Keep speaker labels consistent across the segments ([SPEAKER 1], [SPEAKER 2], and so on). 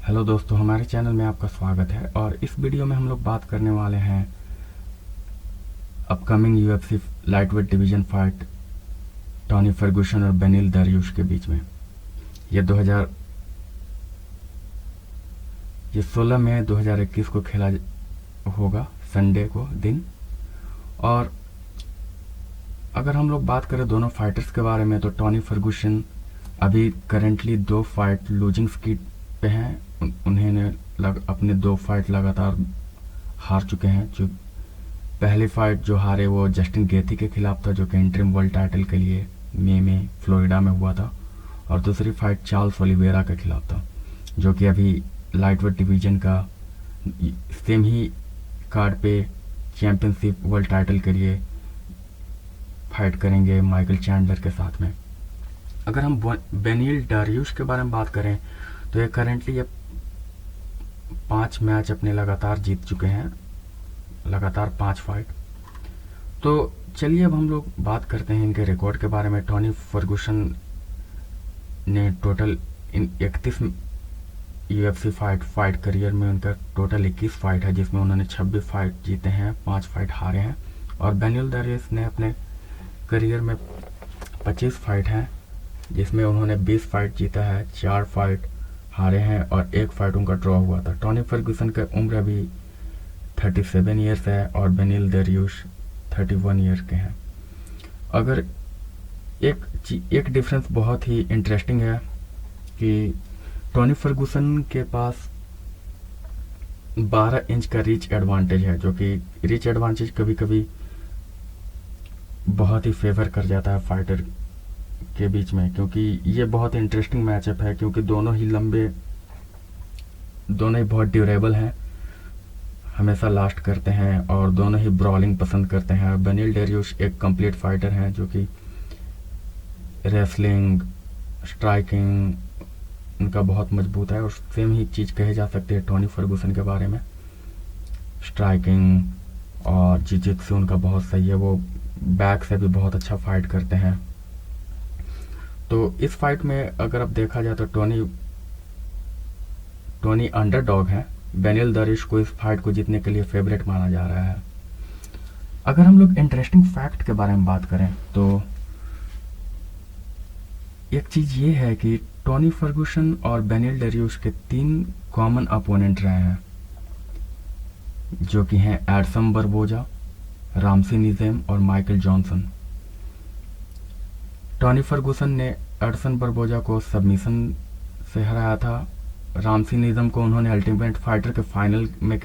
[SPEAKER 1] Hello दोस्तों, हमारे channel में आपका स्वागत है। और इस वीडियो में हम लोग बात करने वाले हैं upcoming UFC lightweight division fight Tony Ferguson और बेनिल दरियुश के बीच में। ये 16 मई 2021 को खेला होगा, संडे को दिन। और अगर हम लोग बात करें दोनों फाइटर्स के बारे में, तो टॉनी फर्गूसन अभी करेंटली 2 फाइट लूजिंग स्ट्रीक पे हैं। अपने 2 फाइट लगातार हार चुके हैं। जो पहली फाइट जो हारे वो जस्टिन गेथी के खिलाफ था, जो कि इंटरिम वर्ल्ड टाइटल के लिए मई में फ्लोरिडा में हुआ था। और दूसरी फाइट चार्ल्स ओलिवेरा के खिलाफ था, जो कि अभी लाइटवेट डिवीजन का सेम ही कार्ड पे चैंपियनशिप वर्ल्ड टाइटल के लिए फाइट करेंगे माइकल चैंडलर के साथ में। अगर हम बेनिल दरियुश के बारे में बात करें, तो ये करेंटली 5 मैच अपने लगातार जीत चुके हैं, लगातार 5 फाइट। तो चलिए अब हम लोग बात करते हैं इनके रिकॉर्ड के बारे में। टॉनी फर्गूसन ने टोटल इन 31 यूएफसी फाइट करियर में उनका टोटल 21 फाइट है, जिसमें उन्होंने 26 फाइट जीते हैं, 5 फाइट हारे हैं। और बेनिल दरियुश ने अपने करियर में 25 फाइट हैं, जिसमें उन्होंने 20 फाइट जीता है, 4 फाइट हारे हैं और 1 फाइट उनका ड्रॉ हुआ था। टॉनी फर्गूसन की उम्र अभी 37 ईयर्स है और बेनिल दरियुश 31 ईयर के हैं। अगर एक डिफरेंस बहुत ही इंटरेस्टिंग है कि टॉनी फर्गूसन के पास 12 इंच का रीच एडवांटेज है, जो कि रीच एडवांटेज कभी कभी बहुत ही फेवर कर जाता है फाइटर के बीच में, क्योंकि ये बहुत इंटरेस्टिंग मैचअप है। क्योंकि दोनों ही बहुत ड्यूरेबल हैं, हमेशा लास्ट करते हैं और दोनों ही ब्रॉलिंग पसंद करते हैं। बेनिल दरियुश एक कंप्लीट फाइटर हैं, जो कि रेसलिंग, स्ट्राइकिंग उनका बहुत मजबूत है। और सेम ही चीज़ कही जा सकती है टॉनी फर्गूसन के बारे में। स्ट्राइकिंग और जिजित्सु उनका बहुत सही है, वो बैक से भी बहुत अच्छा फाइट करते हैं। तो इस फाइट में अगर अब देखा जाए तो टोनी अंडरडॉग है। बेनिल दरियुश को इस फाइट को जीतने के लिए फेवरेट माना जा रहा है। अगर हम लोग इंटरेस्टिंग फैक्ट के बारे में बात करें, तो एक चीज ये है कि टॉनी फर्गूसन और बेनिल दरियुश के 3 कॉमन अपोनेंट रहे हैं, जो कि हैं एडसन बरबोजा, रामसी निज़ेम और माइकल जॉनसन। टॉनी फर्गूसन ने एडसन बरबोजा को सबमिशन से हराया था। रामसी निज़म को उन्होंने अल्टीमेट फाइटर के फाइनल में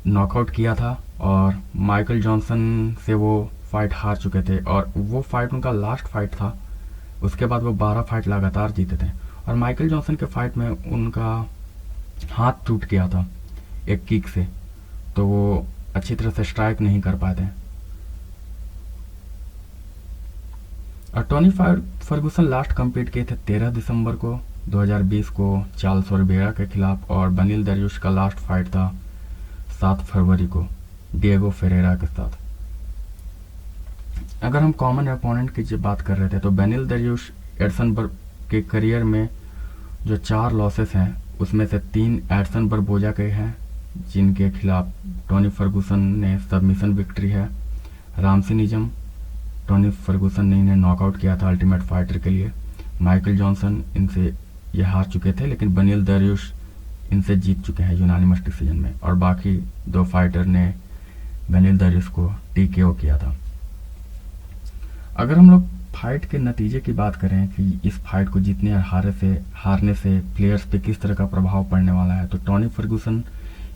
[SPEAKER 1] नॉकआउट किया था। और माइकल जॉनसन से वो फाइट हार चुके थे और वो फाइट उनका लास्ट फाइट था। उसके बाद वो 12 फाइट लगातार जीते थे। और माइकल जॉनसन के फाइट में उनका हाथ टूट गया था एक किक से, तो वो अच्छी तरह से स्ट्राइक नहीं कर पाए थे। और टॉनी फर्गूसन लास्ट कम्पीट किए थे 13 दिसंबर को 2020 को चार्ल्स ओलिवेरा के खिलाफ। और बेनिल दरियुश का लास्ट फाइट था 7 फरवरी को डिएगो फेरेरा के साथ। अगर हम कॉमन अपोनेंट की बात कर रहे थे, तो बेनिल दरियुश एडसन के करियर में जो 4 लॉसेस हैं, उसमें से 3 एडसन बरबोजा के हैं, जिनके खिलाफ टॉनी फर्गूसन ने सबमिशन विक्ट्री है। रामसी निज़म टॉनी फर्गूसन ने इन्हें नॉकआउट किया था अल्टीमेट फाइटर के लिए। माइकल जॉनसन इनसे ये हार चुके थे, लेकिन बेनिल दरियुश इनसे जीत चुके हैं यूनानिमस डिसीजन में। और बाकी 2 फाइटर ने बेनिल दरियुश को टीकेओ किया था। अगर हम लोग फाइट के नतीजे की बात करें कि इस फाइट को जीतने और हारने से प्लेयर्स पे किस तरह का प्रभाव पड़ने वाला है, तो टॉनी फर्गूसन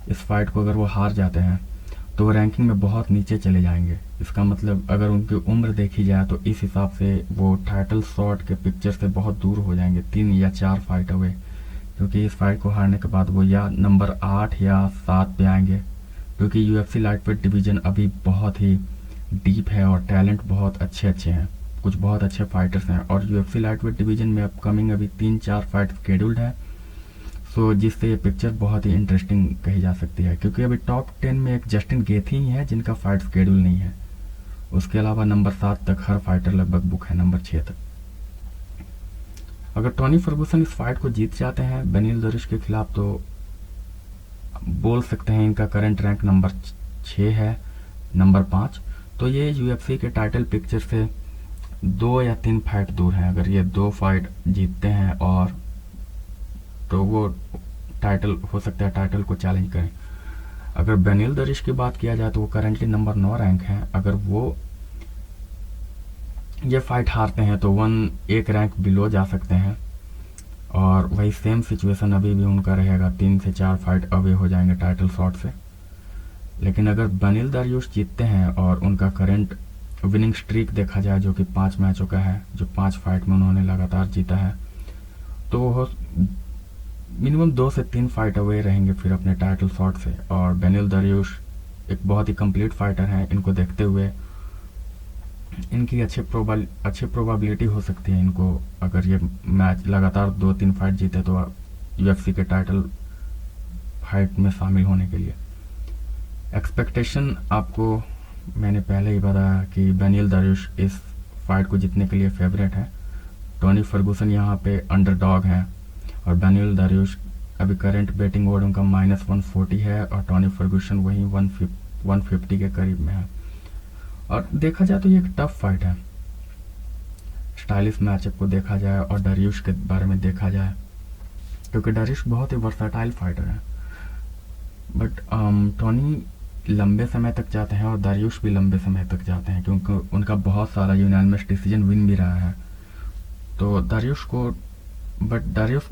[SPEAKER 1] इस फाइट को अगर वो हार जाते हैं तो वो रैंकिंग में बहुत नीचे चले जाएंगे। इसका मतलब अगर उनकी उम्र देखी जाए तो इस हिसाब से वो टाइटल शॉट के पिक्चर से बहुत दूर हो जाएंगे, 3 या 4 फाइट अवे। क्योंकि इस फाइट को हारने के बाद वो या नंबर 8 या 7 पे आएंगे। क्योंकि यूएफसी लाइटवेट डिवीजन अभी बहुत ही डीप है और टैलेंट बहुत अच्छे हैं, कुछ बहुत अच्छे फाइटर्स हैं। और यूएफसी लाइटवेट डिवीजन में अपकमिंग अभी 3-4 फाइट शेड्यूल्ड है, सो जिससे ये पिक्चर बहुत ही इंटरेस्टिंग कही जा सकती है। क्योंकि अभी टॉप 10 में एक जस्टिन गेथी ही है जिनका फाइट शेड्यूल नहीं है। उसके अलावा नंबर 7 तक हर फाइटर लगभग बुक है, नंबर 6 तक। अगर टॉनी फर्गूसन इस फाइट को जीत जाते हैं बेनिल दरिश के खिलाफ, तो बोल सकते हैं इनका करंट रैंक नंबर 6 है, नंबर 5। तो ये यूएफसी के टाइटल पिक्चर से 2 या 3 फाइट दूर हैं। अगर ये 2 फाइट जीतते हैं और तो वो टाइटल हो सकता है टाइटल को चैलेंज करें। अगर बेनिल दरिश की बात किया जाए तो वो करंटली नंबर 9 रैंक है। अगर वो ये फाइट हारते हैं तो एक रैंक बिलो जा सकते हैं, और वही सेम सिचुएशन अभी भी उनका रहेगा, 3 से 4 फाइट अवे हो जाएंगे टाइटल शॉट से। लेकिन अगर बेनिल दरियुश जीतते हैं और उनका करंट विनिंग स्ट्रीक देखा जाए जो कि 5 मैचों का है, जो 5 फाइट में उन्होंने लगातार जीता है, तो वो मिनिमम 2 से 3 फाइट अवे रहेंगे फिर अपने टाइटल शॉट से। और बेनिल दरियुश एक बहुत ही कंप्लीट फाइटर हैं। इनको देखते हुए इनकी अच्छी प्रोबेबिलिटी हो सकती है इनको, अगर ये मैच लगातार 2-3 फाइट जीते तो यूएफसी के टाइटल फाइट में शामिल होने के लिए। एक्सपेक्टेशन आपको मैंने पहले ही बताया कि बेनिल दरियुश इस फाइट को जीतने के लिए फेवरेट है। टॉनी फर्गूसन यहाँ पे अंडरडॉग हैं, और बेनिल दरियुश अभी करंट बेटिंग ओड उनका -140 है, और टॉनी फर्गूसन वही 150 के करीब में है। और देखा जाए तो ये एक टफ फाइट है, स्टाइलिश मैचअप को देखा जाए और दरियुश के बारे में देखा जाए, क्योंकि दरियुश बहुत ही वर्सटाइल फाइटर है। बट टॉनी लंबे समय तक जाते हैं और दरियुश भी लंबे समय तक जाते हैं, क्योंकि उनका बहुत सारा यूनानिमस डिसीजन विन भी रहा है। तो दरियुश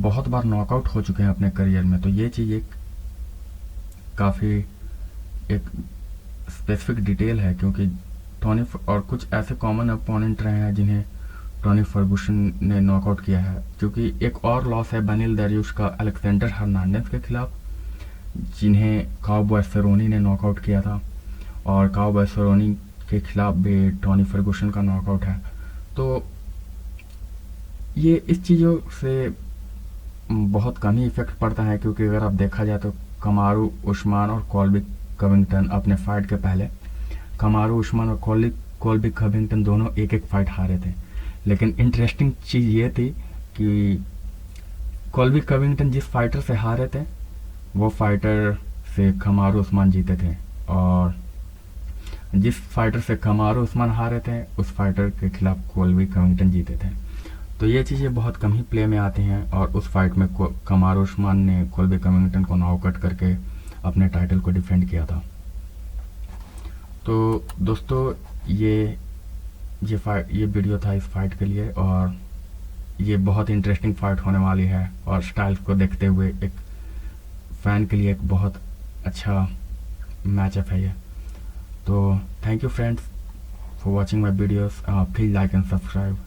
[SPEAKER 1] बहुत बार नॉकआउट हो चुके हैं अपने करियर में, तो ये चीज़ काफ़ी एक स्पेसिफिक डिटेल है, क्योंकि टॉनी और कुछ ऐसे कॉमन अपोनेंट रहे हैं जिन्हें टॉनी फर्गूसन ने नॉकआउट किया है। क्योंकि एक और लॉस है बेनिल दरियुश का अलेक्जेंडर हर्नांडेज के खिलाफ, जिन्हें काउबॉय सेरोनी ने नॉकआउट किया था, और काउबॉय सेरोनी के खिलाफ भी टॉनी फर्गूसन का नॉकआउट है। तो ये इस चीज़ों से बहुत कम ही इफेक्ट पड़ता है, क्योंकि अगर आप देखा जाए तो कमारू उस्मान और कॉल्बी कविंगटन अपने फाइट के पहले, कमारू उस्मान और कॉल्बी कविंगटन दोनों एक फाइट हारे थे। लेकिन इंटरेस्टिंग चीज़ ये थी कि कॉल्बी कविंगटन जिस फाइटर से हारे थे वो फाइटर से कमारू उस्मान जीते थे, और जिस फाइटर से कमारू उस्मान हारे थे उस फाइटर के खिलाफ कॉल्बी कविंगटन जीते थे। तो ये चीज़ें बहुत कम ही प्ले में आती हैं, और उस फाइट में कमारू उस्मान ने कॉल्बी कविंगटन को नॉकआउट करके अपने टाइटल को डिफेंड किया था। तो दोस्तों ये वीडियो था इस फाइट के लिए, और ये बहुत इंटरेस्टिंग फाइट होने वाली है, और स्टाइल्स को देखते हुए एक फ़ैन के लिए एक बहुत अच्छा मैचअप है ये। तो thank you friends for watching my videos, please like and subscribe.